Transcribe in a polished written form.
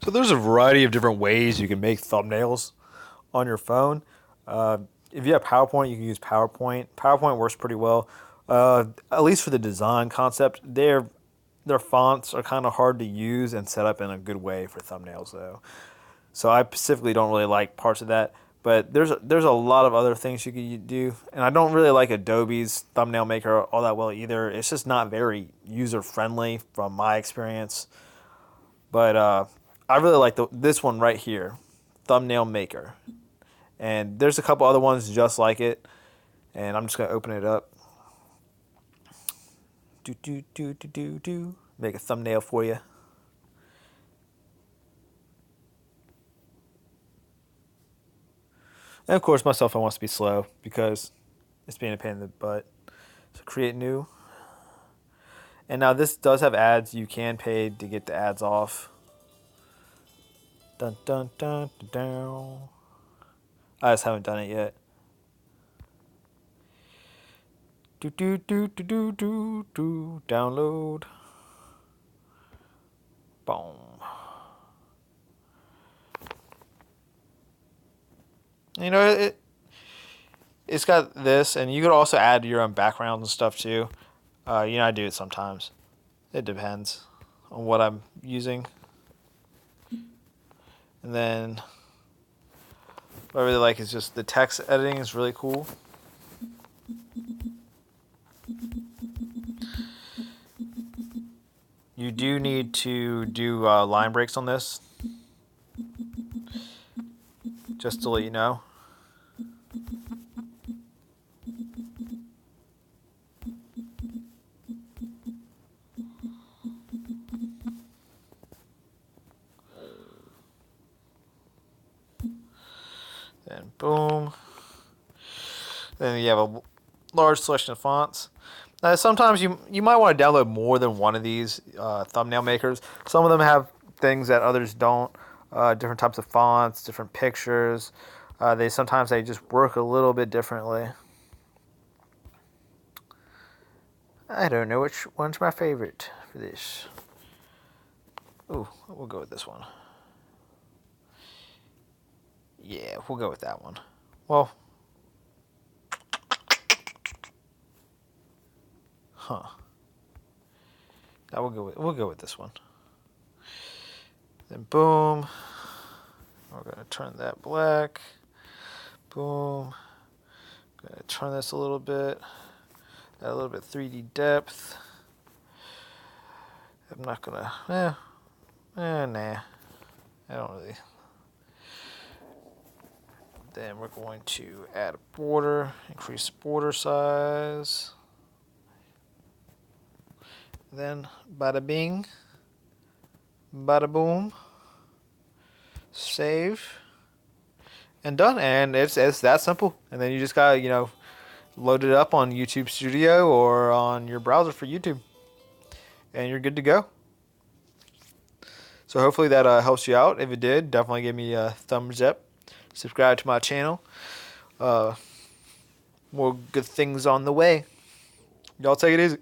So there's a variety of different ways you can make thumbnails on your phone. If you have PowerPoint, you can use PowerPoint. PowerPoint works pretty well, at least for the design concept. Their fonts are kind of hard to use and set up in a good way for thumbnails, though. So I specifically don't really like parts of that. But there's a lot of other things you could do, and I don't really like Adobe's thumbnail maker all that well either. It's just not very user friendly from my experience. But I really like this one right here, Thumbnail Maker. And there's a couple other ones just like it. And I'm just going to open it up. Make a thumbnail for you. And of course, my cell phone wants to be slow because it's being a pain in the butt. So create new. And now this does have ads. You can pay to get the ads off. Dun dun dun dun dun. I just haven't done it yet. Download. Boom. You know, it's got this, and you could also add your own backgrounds and stuff too. I do it sometimes. It depends on what I'm using. And then what I really like is just the text editing is really cool. You do need to do line breaks on this, just to let you know. Then boom. Then you have a large selection of fonts. Now, sometimes you might want to download more than one of these thumbnail makers. Some of them have things that others don't. Different types of fonts, different pictures. Sometimes they just work a little bit differently. I don't know which one's my favorite for this. Ooh, we'll go with this one. Yeah, we'll go with that one. Well, now we'll go with this one. Then boom. We're gonna turn that black. Boom. Gonna turn this a little bit. Add a little bit 3D depth. I'm not gonna. Nah. I don't really. Then we're going to add a border, increase border size. Then bada bing, bada boom, save, and done. And it's that simple. And then you just gotta load it up on YouTube Studio or on your browser for YouTube, and you're good to go. So hopefully that helps you out. If it did, definitely give me a thumbs up. Subscribe to my channel. More good things on the way. Y'all take it easy.